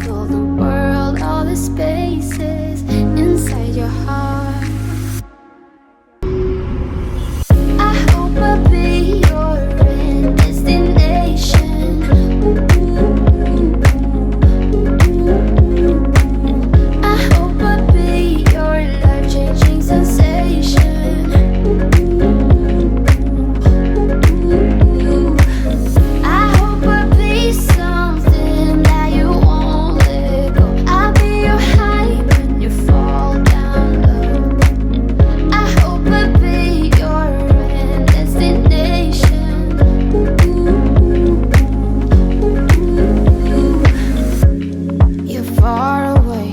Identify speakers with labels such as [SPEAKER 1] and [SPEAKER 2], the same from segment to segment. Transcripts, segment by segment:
[SPEAKER 1] travel the world, all the spaces inside your heart. I hope I'll be your end destination. I hope I'll be your life-changing sensation. I hope I'll be something that you won't let go. I'll be your high when you fall down low. I hope I'll be your end destination. You're far away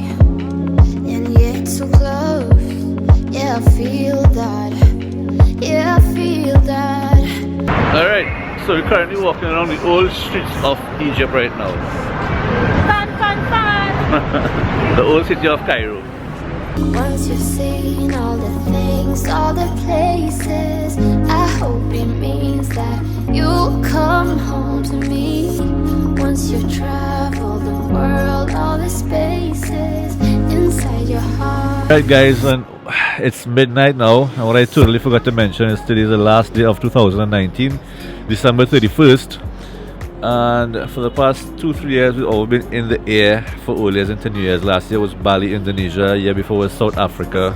[SPEAKER 1] and yet so close. Yeah, I feel that. Yeah, I feel that.
[SPEAKER 2] Alright, so we're currently walking around the old streets of Egypt right now.
[SPEAKER 3] Fun, fun, fun!
[SPEAKER 2] The old city of Cairo.
[SPEAKER 1] Once you've seen all the things, all the places, I hope it means that you'll come home to me. Once you've traveled the world, all the spaces inside your heart.
[SPEAKER 2] Alright guys, and it's midnight now, and what I totally forgot to mention is today is the last day of 2019, December 31st. And for the past 2-3 years we've all been in the air for old years into New Year's. Last year was Bali, Indonesia. The year before was South Africa.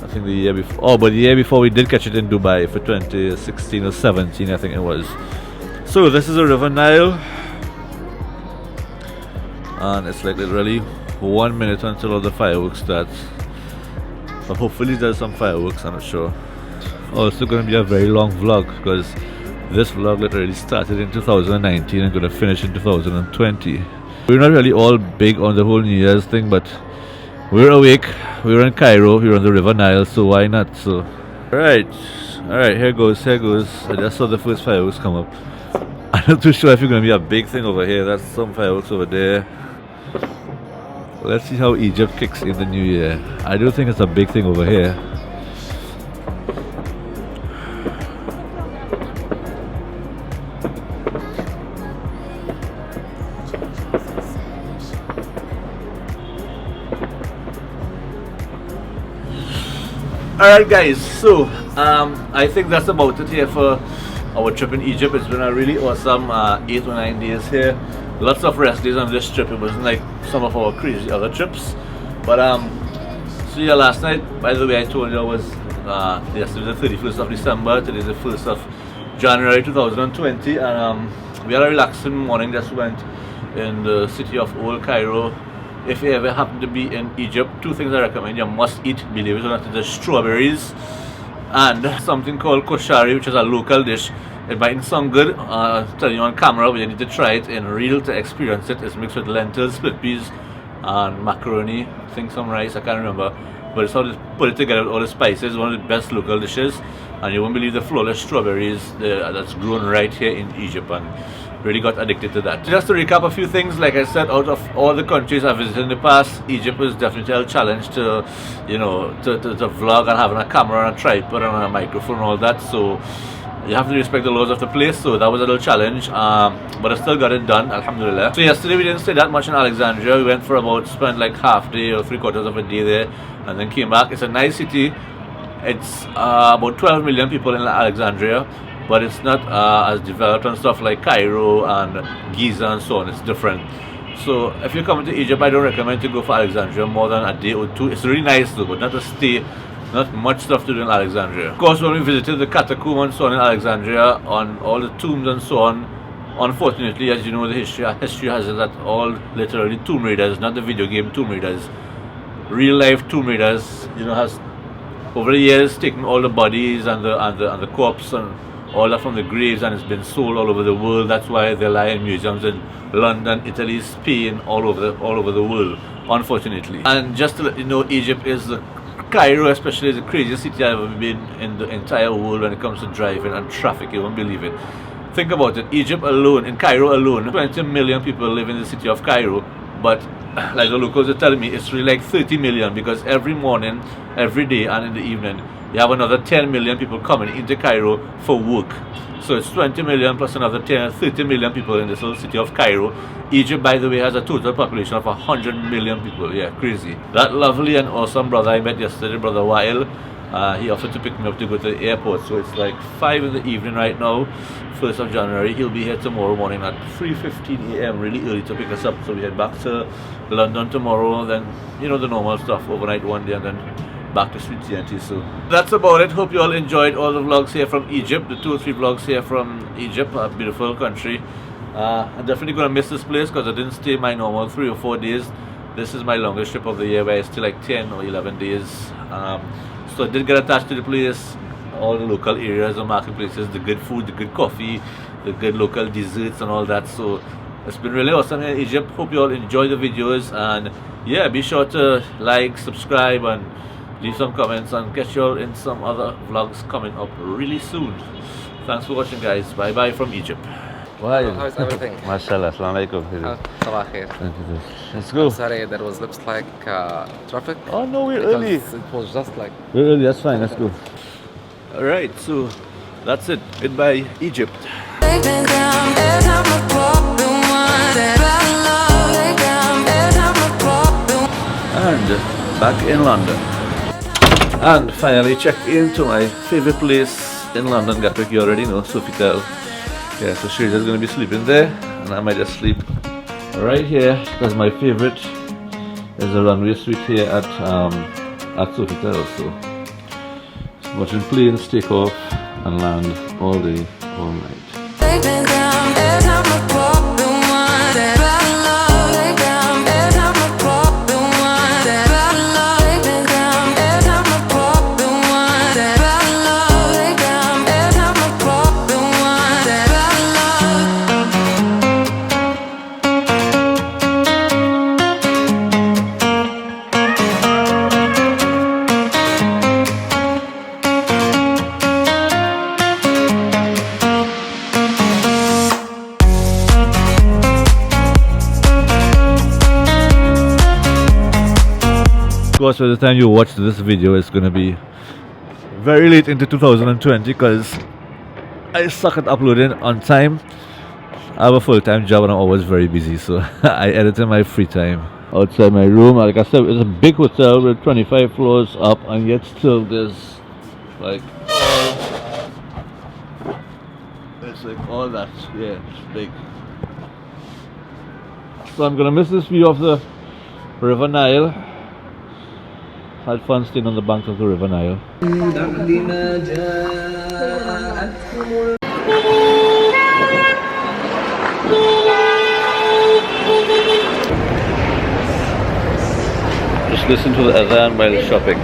[SPEAKER 2] I think the year before, but the year before we did catch it in Dubai for 2016 or 17 I think it was. So this is a river Nile, and it's like literally 1 minute until all the fireworks starts. But hopefully there's some fireworks, I'm not sure. Also going to be a very long vlog because this vlog literally started in 2019 and going to finish in 2020. We're not really all big on the whole New Year's thing, but we're awake, we're in Cairo, we're on the river Nile, so why not? So alright, here goes. I just saw the first fireworks come up. I'm not too sure if it's going to be a big thing over here. That's some fireworks over there. Let's see how Egypt kicks in the new year. I don't think it's a big thing over here. Alright guys, so I think that's about it here for our trip in Egypt. It's been a really awesome 8 or 9 days here. Lots of rest days on this trip. It wasn't like some of our crazy other trips. But so yeah, last night, by the way, I told you it was yesterday the 31st of December, today is the 1st of January 2020, and we had a relaxing morning. Just went in the city of Old Cairo. If you ever happen to be in Egypt, 2 things I recommend you must eat, believe it or not, is strawberries and something called koshari, which is a local dish. It mightn't sound good telling you on camera, but you need to try it in real to experience it. It's mixed with lentils, split peas, and macaroni, I think some rice, I can't remember. But it's how they put it together with all the spices. One of the best local dishes, and you won't believe the flawless strawberries that's grown right here in Egypt, and really got addicted to that. Just to recap a few things, like I said, out of all the countries I've visited in the past, Egypt was definitely a challenge to, you know, to vlog and having a camera and a tripod and a microphone and all that. So you have to respect the laws of the place, so that was a little challenge, but I still got it done, alhamdulillah. So yesterday we didn't stay that much in Alexandria. We went for spent like half day or 3/4 of a day there, and then came back. It's a nice city. It's about 12 million people in Alexandria, but it's not as developed and stuff like Cairo and Giza and so on. It's different. So if you're coming to Egypt, I don't recommend to go for Alexandria more than a day or 2. It's really nice though, but not to stay. Not much stuff to do in Alexandria. Of course, when we visited the catacomb and so on in Alexandria, on all the tombs and so on, unfortunately, as you know, the history has it that all literally Tomb Raiders, not the video game Tomb Raiders, real life Tomb Raiders, you know, has over the years taken all the bodies and the corpse and all that from the graves, and it's been sold all over the world. That's why they lie in museums in London, Italy, Spain, all over the world, unfortunately. And just to let you know, Egypt is Cairo especially is the craziest city I've ever been in the entire world when it comes to driving and traffic. You won't believe it. Think about it. Egypt alone, in Cairo alone, 20 million people live in the city of Cairo, but like the locals are telling me, it's really like 30 million, because every morning, every day, and in the evening, you have another 10 million people coming into Cairo for work. So it's 20 million plus another 30 million people in this little city of Cairo. Egypt, by the way, has a total population of 100 million people. Yeah, crazy. That lovely and awesome brother I met yesterday, Brother Wael, he offered to pick me up to go to the airport. So it's like 5 in the evening right now, 1st of January. He'll be here tomorrow morning at 3:15 a.m. really early to pick us up. So we head back to London tomorrow, and then, you know, the normal stuff, overnight one day, and then back to Sweet TNT. So that's about it. Hope you all enjoyed all the vlogs here from Egypt, the 2 or 3 vlogs here from Egypt, a beautiful country. I'm definitely gonna miss this place because I didn't stay my normal 3 or 4 days. This is my longest trip of the year, where I stay like 10 or 11 days. So I did get attached to the place, all the local areas and marketplaces, the good food, the good coffee, the good local desserts and all that. So it's been really awesome here in Egypt. Hope you all enjoy the videos, and yeah, be sure to like, subscribe, and leave some comments, and catch you all in some other vlogs coming up really soon. Thanks for watching, guys. Bye bye from Egypt.
[SPEAKER 4] Why? How's everything?
[SPEAKER 2] MashaAllah. Assalamu alaikum.
[SPEAKER 4] Sabah khair.
[SPEAKER 2] Let's go.
[SPEAKER 4] Sorry, there was looks like traffic.
[SPEAKER 2] Oh no, we're
[SPEAKER 4] because
[SPEAKER 2] early.
[SPEAKER 4] It was just like.
[SPEAKER 2] We're early, that's fine, let's go. Alright, so that's it. Goodbye, Egypt. And back in London. And finally checked into my favorite place in London, Gatwick. You already know, Sofitel. Yeah, so Shreya's gonna be sleeping there, and I might just sleep right here because my favorite is the runway suite here at Sofitel. So watching planes take off and land all day, all night. Of course, by the time you watch this video, it's gonna be very late into 2020 because I suck at uploading on time. I have a full-time job and I'm always very busy, so I edit in my free time. Outside my room, like I said, it's a big hotel with 25 floors up, and yet still there's like it's like all that. Yeah, it's big. So I'm gonna miss this view of the River Nile. Had fun staying on the banks of the River Nile. Just listen to the adhan while shopping.